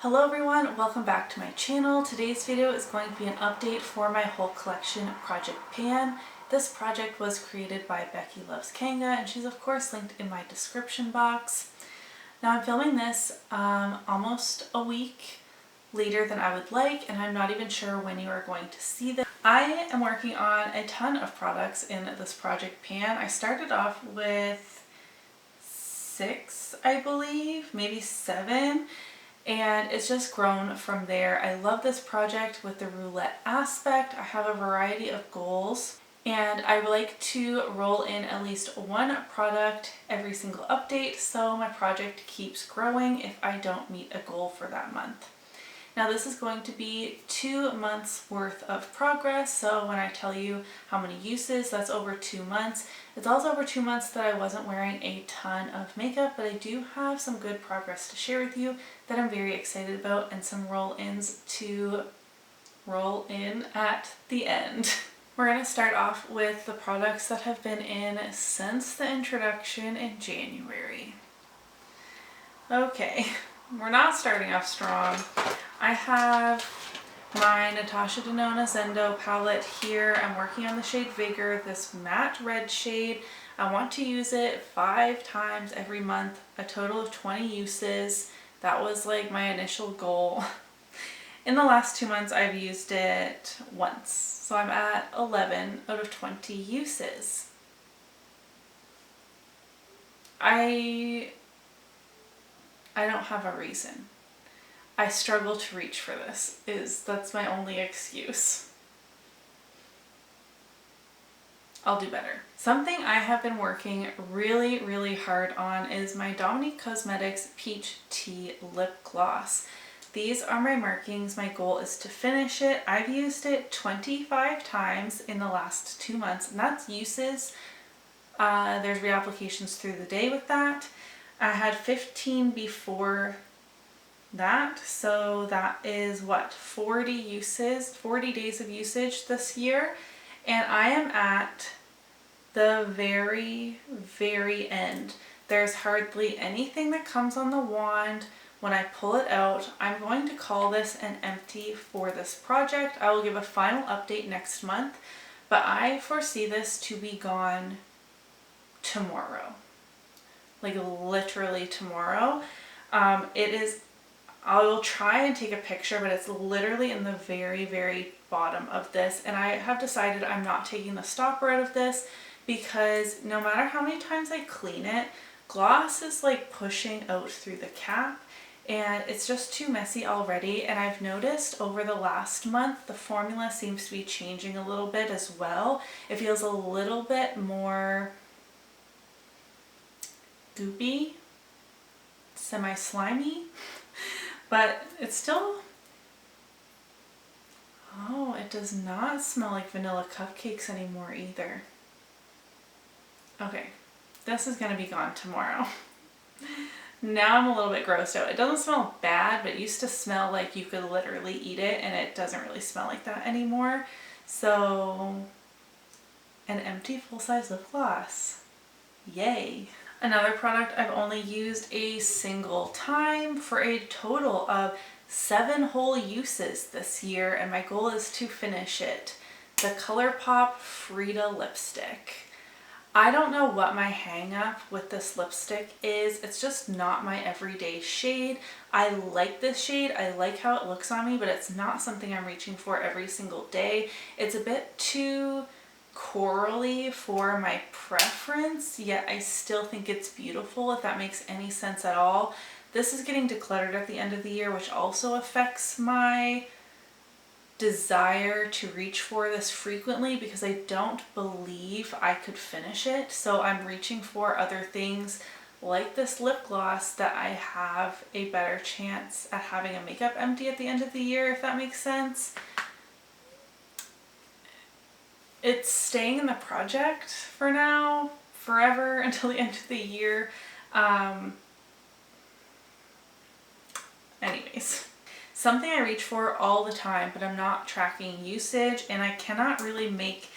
Hello everyone, welcome back to my channel. Today's video is going to be an update for my whole collection Project Pan. This project was created by Becky Loves Kanga and she's of course linked in my description box. Now I'm filming this almost a week later than I would like, and I'm not even sure when you are going to see this. I am working on a ton of products in this Project Pan. I started off with 6, I believe, maybe 7. And it's just grown from there. I love this project with the roulette aspect. I have a variety of goals and I like to roll in at least one product every single update so my project keeps growing if I don't meet a goal for that month. Now this is going to be 2 months worth of progress, so when I tell you how many uses, that's over 2 months. It's also over 2 months that I wasn't wearing a ton of makeup, but I do have some good progress to share with you that I'm very excited about and some roll-ins to roll in at the end. We're going to start off with the products that have been in since the introduction in January. Okay, we're not starting off strong. I have my Natasha Denona Zendo palette here. I'm working on the shade Vigor, this matte red shade. I want to use it 5 times every month, a total of 20 uses. That was like my initial goal. In the last 2 months I've used it once, so I'm at 11 out of 20 uses. I don't have a reason. I struggle to reach for this. That's my only excuse. I'll do better. Something I have been working really hard on is my Dominique Peach Tea lip gloss. These are my markings. My goal is to finish it. I've used it 25 times in the last 2 months, and that's uses. There's reapplications through the day with that. I had 15 before that, so that is what, 40 uses, 40 days of usage this year, and I am at the very end. There's hardly anything that comes on the wand when I pull it out. I'm going to call this an empty for this project. I will give a final update next month, but I foresee this to be gone tomorrow, like literally tomorrow. I will try and take a picture, but it's literally in the very bottom of this, and I have decided I'm not taking the stopper out of this because no matter how many times I clean it, gloss is like pushing out through the cap and it's just too messy already. And I've noticed over the last month the formula seems to be changing a little bit as well. It feels a little bit more goopy, semi-slimy. But it's still, oh, it does not smell like vanilla cupcakes anymore either. Okay, this is going to be gone tomorrow. Now I'm a little bit grossed out. It doesn't smell bad, but it used to smell like you could literally eat it, and it doesn't really smell like that anymore. So, an empty full-size lip gloss. Yay. Another product I've only used a single time for a total of 7 whole uses this year, and my goal is to finish it. The ColourPop Frida lipstick. I don't know what my hang up with this lipstick is. It's just not my everyday shade. I like this shade. I like how it looks on me, but it's not something I'm reaching for every single day. It's a bit too corally for my preference, yet I still think it's beautiful, if that makes any sense at all. This is getting decluttered at the end of the year, which also affects my desire to reach for this frequently because I don't believe I could finish it. So I'm reaching for other things like this lip gloss that I have a better chance at having a makeup empty at the end of the year, if that makes sense. It's staying in the project for now, forever, until the end of the year. Anyways, something I reach for all the time, but I'm not tracking usage, and I cannot really make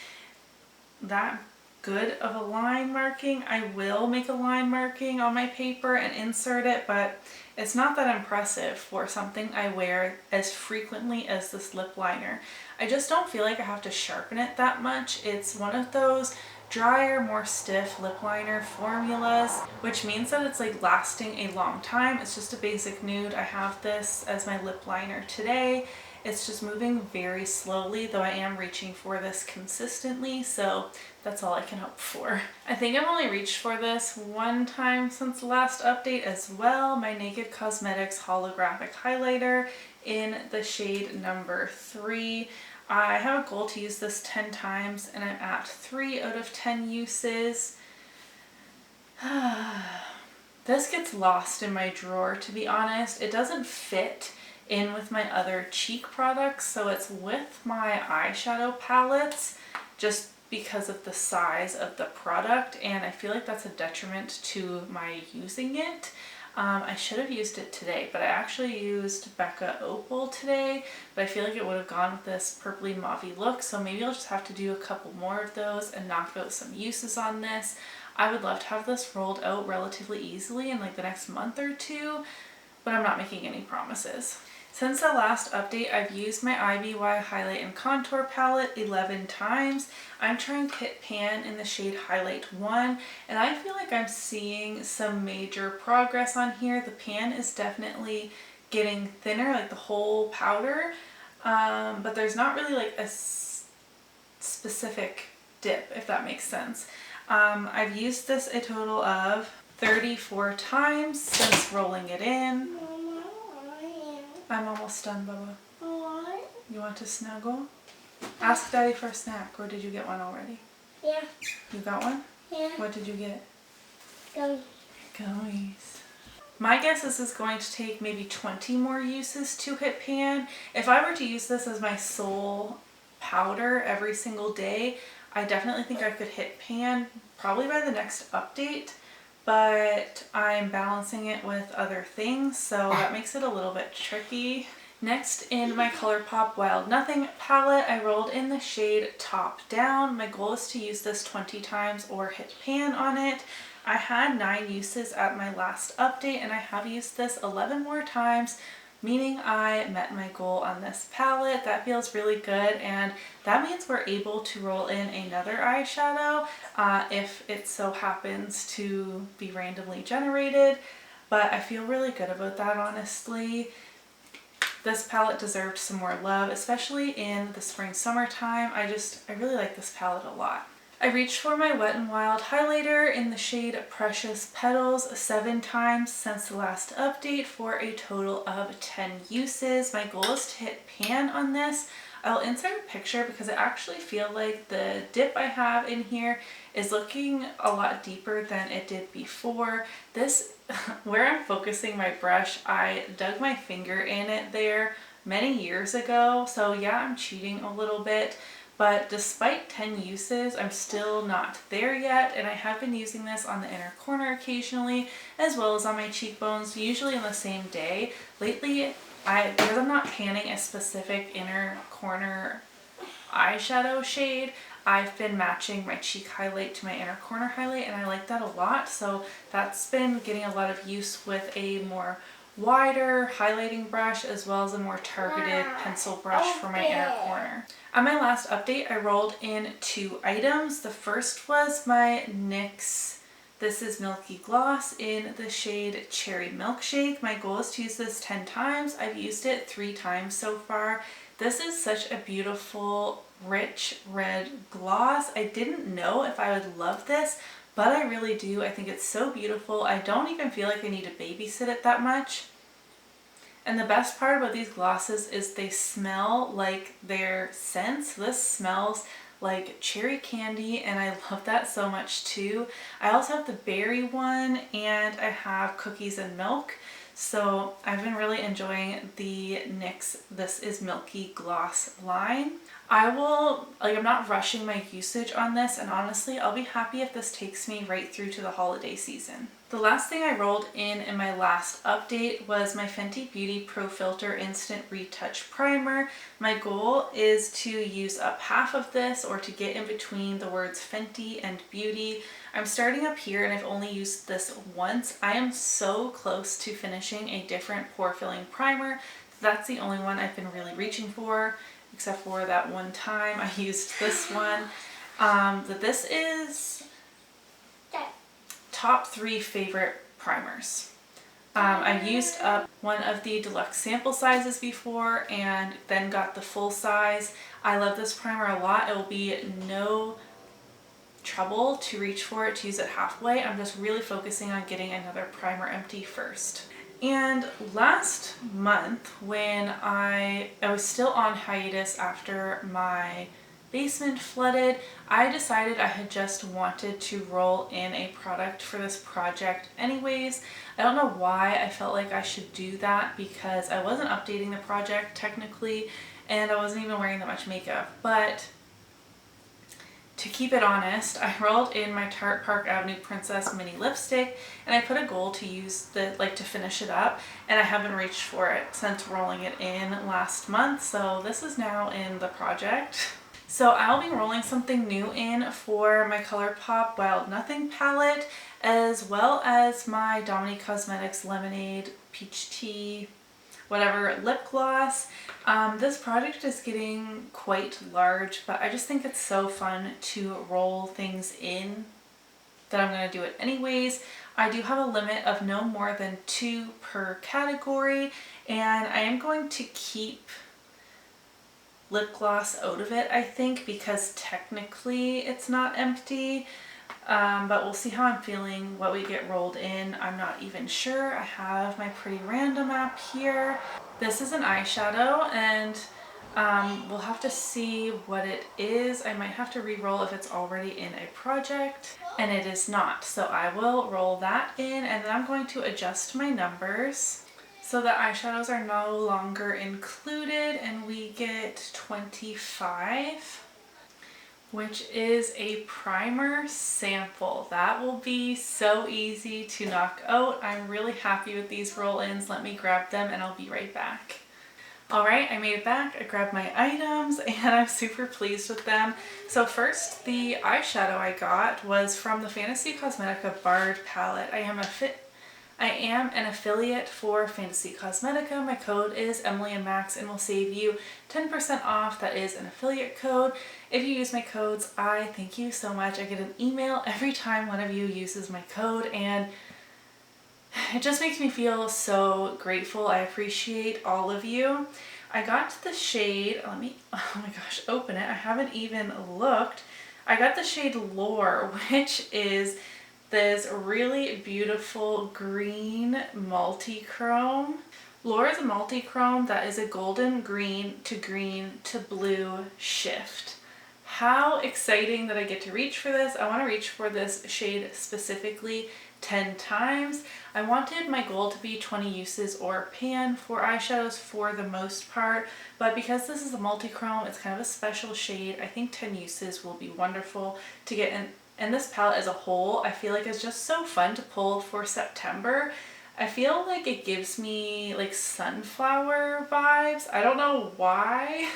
that good of a line marking. I will make a line marking on my paper and insert it, but it's not that impressive for something I wear as frequently as this lip liner. I just don't feel like I have to sharpen it that much. It's one of those drier, more stiff lip liner formulas, which means that it's like lasting a long time. It's just a basic nude. I have this as my lip liner today. It's just moving very slowly, though I am reaching for this consistently, so that's all I can hope for. I think I've only reached for this one time since the last update as well, my Naked Cosmetics Holographic Highlighter in the shade number 3. I have a goal to use this 10 times and I'm at 3 out of 10 uses. This gets lost in my drawer, to be honest. It doesn't fit in with my other cheek products, so it's with my eyeshadow palettes just because of the size of the product, and I feel like that's a detriment to my using it. I should have used it today, but I actually used Becca Opal today, but I feel like it would have gone with this purpley mauvey look, so maybe I'll just have to do a couple more of those and knock out some uses on this. I would love to have this rolled out relatively easily in like the next month or two, but I'm not making any promises. Since the last update, I've used my IBY Highlight and Contour palette 11 times. I'm trying Hit Pan in the shade Highlight 1, and I feel like I'm seeing some major progress on here. The pan is definitely getting thinner, like the whole powder, but there's not really like a specific dip, if that makes sense. I've used this a total of 34 times since rolling it in. I'm almost done, Bubba. What? You want to snuggle? Ask Daddy for a snack, or did you get one already? Yeah. You got one? Yeah. What did you get? Gummies. Gummies. My guess is this is going to take maybe 20 more uses to Hit Pan. If I were to use this as my sole powder every single day, I definitely think I could Hit Pan probably by the next update. But I'm balancing it with other things, so that makes it a little bit tricky. Next, in my ColourPop Wild Nothing palette, I rolled in the shade Top Down. My goal is to use this 20 times or Hit Pan on it. I had 9 uses at my last update, and I have used this 11 more times, meaning I met my goal on this palette. That feels really good, and that means we're able to roll in another eyeshadow if it so happens to be randomly generated, but I feel really good about that, honestly. This palette deserved some more love, especially in the spring summertime. I really like this palette a lot. I reached for my Wet n Wild highlighter in the shade Precious Petals 7 times since the last update for a total of 10 uses. My goal is to Hit Pan on this. I'll insert a picture because I actually feel like the dip I have in here is looking a lot deeper than it did before. This, where I'm focusing my brush, I dug my finger in it there many years ago, so yeah, I'm cheating a little bit. But despite 10 uses, I'm still not there yet, and I have been using this on the inner corner occasionally, as well as on my cheekbones, usually on the same day. Lately, because I'm not panning a specific inner corner eyeshadow shade, I've been matching my cheek highlight to my inner corner highlight, and I like that a lot, so that's been getting a lot of use with a more wider highlighting brush as well as a more targeted pencil brush for my inner corner. On my last update, I rolled in 2 items. The first was my NYX This Is Milky Gloss in the shade Cherry Milkshake. My goal is to use this 10 times. I've used it 3 times so far. This is such a beautiful, rich red gloss. I didn't know if I would love this, but I really do. I think it's so beautiful. I don't even feel like I need to babysit it that much. And the best part about these glosses is they smell like their scents. This smells like cherry candy, and I love that so much too. I also have the berry one, and I have cookies and milk. So I've been really enjoying the NYX This Is Milky Gloss line. I'm not rushing my usage on this, and honestly, I'll be happy if this takes me right through to the holiday season. The last thing I rolled in my last update was my Fenty Beauty Pro Filter Instant Retouch Primer. My goal is to use up half of this, or to get in between the words Fenty and Beauty. I'm starting up here and I've only used this once. I am so close to finishing a different pore filling primer. That's the only one I've been really reaching for, except for that one time I used this one. This is top 3 favorite primers. I've used up one of the deluxe sample sizes before and then got the full size. I love this primer a lot. It will be no trouble to reach for it, to use it halfway. I'm just really focusing on getting another primer empty first. And last month, when I was still on hiatus after my basement flooded, I decided I had just wanted to roll in a product for this project anyways. I don't know why I felt like I should do that, because I wasn't updating the project technically and I wasn't even wearing that much makeup. But to keep it honest, I rolled in my Tarte Park Avenue Princess mini lipstick and I put a goal to use to finish it up, and I haven't reached for it since rolling it in last month. So this is now in the project. So I'll be rolling something new in for my ColourPop Wild Nothing palette, as well as my Dominique Cosmetics Lemonade Peach Tea, whatever, lip gloss. This project is getting quite large, but I just think it's so fun to roll things in that I'm going to do it anyways. I do have a limit of no more than 2 per category, and I am going to keep lip gloss out of it, I think, because technically it's not empty. But we'll see how I'm feeling, what we get rolled in. I'm not even sure. I have my Pretty Random app here. This is an eyeshadow, and we'll have to see what it is. I might have to re-roll if it's already in a project, and it is not. So I will roll that in, and then I'm going to adjust my numbers. So the eyeshadows are no longer included, and we get 25, which is a primer sample. That will be so easy to knock out. I'm really happy with these roll-ins. Let me grab them and I'll be right back. Alright, I made it back. I grabbed my items and I'm super pleased with them. So first, the eyeshadow I got was from the Fantasy Cosmetica Bard palette. I am an affiliate for Fantasy Cosmetica. My code is emilynmax and will save you 10% off. That is an affiliate code. If you use my codes, I thank you so much. I get an email every time one of you uses my code, and it just makes me feel so grateful. I appreciate all of you. I got the shade, let me, oh my gosh, open it. I haven't even looked. I got the shade Lore, which is this really beautiful green multi-chrome. Lore is a multi-chrome that is a golden green to blue shift. How exciting that I get to reach for this. I want to reach for this shade specifically 10 times. I wanted my goal to be 20 uses or pan for eyeshadows for the most part, but because this is a multi-chrome, it's kind of a special shade. I think 10 uses will be wonderful to get in. And this palette as a whole, I feel like it's just so fun to pull for September. I feel like it gives me like sunflower vibes. I don't know why.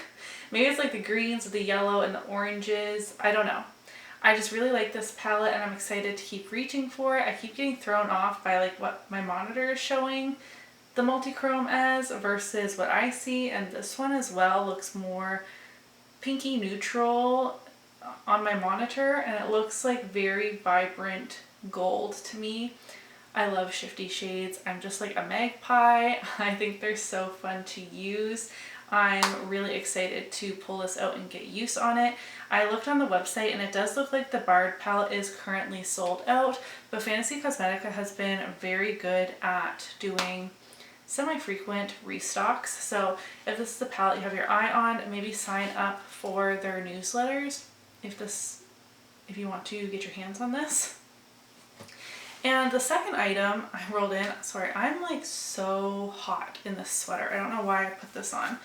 Maybe it's like the greens with the yellow and the oranges. I don't know. I just really like this palette and I'm excited to keep reaching for it. I keep getting thrown off by like what my monitor is showing the multi-chrome as versus what I see, and this one as well looks more pinky neutral on my monitor, and it looks like very vibrant gold to me. I love shifty shades. I'm just like a magpie. I think they're so fun to use. I'm really excited to pull this out and get use on it. I looked on the website and it does look like the Bard palette is currently sold out, but Fantasy Cosmetica has been very good at doing semi-frequent restocks. So if this is the palette you have your eye on, maybe sign up for their newsletters if you want to get your hands on this. And the second item I rolled in, sorry, I'm like so hot in this sweater. I don't know why I put this on.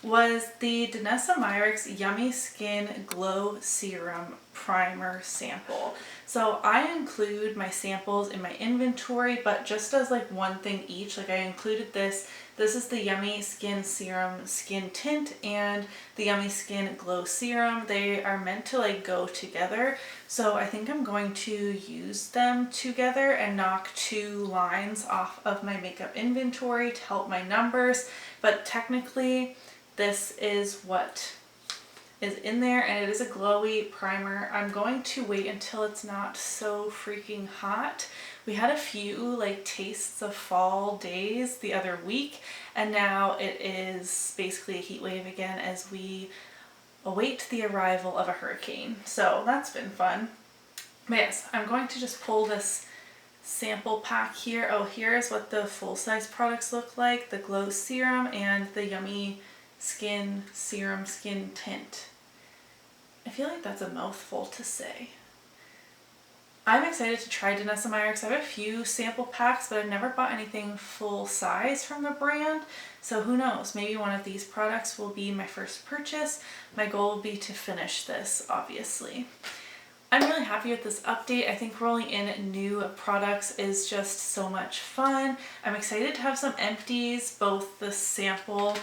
was the Danessa Myricks Yummy Skin Glow Serum Primer sample. So I include my samples in my inventory, but just as like one thing each. Like I included this. This is the Yummy Skin Serum Skin Tint and the Yummy Skin Glow Serum. They are meant to like go together. So I think I'm going to use them together and knock 2 lines off of my makeup inventory to help my numbers. But technically, this is what is in there, and it is a glowy primer. I'm going to wait until it's not so freaking hot. We had a few like tastes of fall days the other week, and now it is basically a heat wave again as we await the arrival of a hurricane. So that's been fun. But yes, I'm going to just pull this sample pack here. Oh, here's what the full-size products look like. The Glow Serum and the Yummy Skin Serum Skin Tint. I feel like that's a mouthful to say. I'm excited to try Danessa Myricks. I have a few sample packs, but I've never bought anything full size from the brand. So who knows, maybe one of these products will be my first purchase. My goal will be to finish this, obviously. I'm really happy with this update. I think rolling in new products is just so much fun. I'm excited to have some empties, both the sample,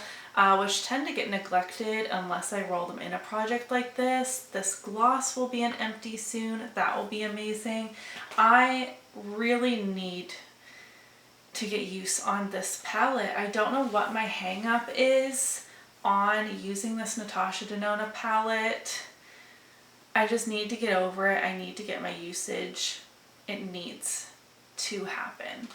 which tend to get neglected unless I roll them in a project like this. This gloss will be an empty soon. That will be amazing. I really need to get use on this palette. I don't know what my hang up is on using this Natasha Denona palette. I just need to get over it. I need to get my usage. It needs to happen.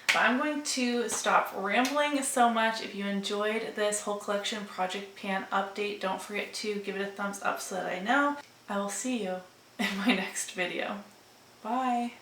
But I'm going to stop rambling so much. If you enjoyed this whole collection project pan update, don't forget to give it a thumbs up so that I know. I will see you in my next video. Bye.